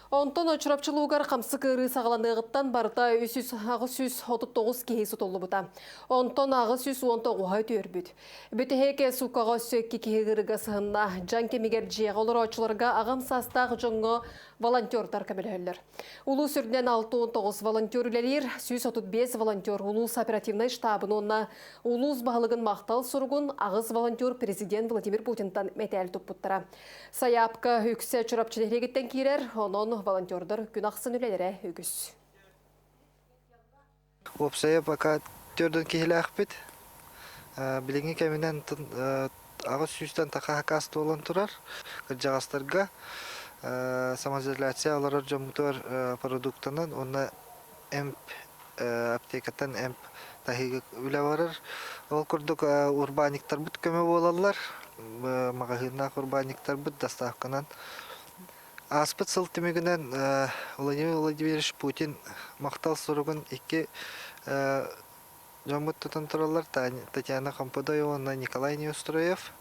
Онтон очрапчылуугар камсы кыры сагаланыгыттан барыта 339 кейс утоллу бута. Онтон агыс 119 төрбүт. Бүтехеке сукага сөкки кегырыга сыгынна жан кемигер жиega олар очуларга агам састаг жоңго волонтердар кабелелер. Улус үрден 619 волонтер үлелер, 135 волонтер улус оперативный штабын улус бағылығын мақтал сұрғын агыс волонтер президент Владимир Путинтан метәл туппуттара. Саяпка үксе чурапчылегеттен кирер, онон волонтердар күн ақсын үлелері үгіс. Опсая пока төрдөн кихиле ақпет. Билеңе кәмінен ағыз сүйістен тақа хакасты олон тұрар. Кыржағастарға самоизоляция олар жомутар продуктынан, онна аптекаттан тахиге үлі барыр. Ол күрдік урбаниктар бұд көмі болалар. Мағағынақ урбаниктар бұд дастаққанан. Аспыт сыл түмігінен Владимир Владимирович Путин мақтал сұрығын екі жомут тұтын тұралар. Татьяна Комподоева, Николай Неустроев.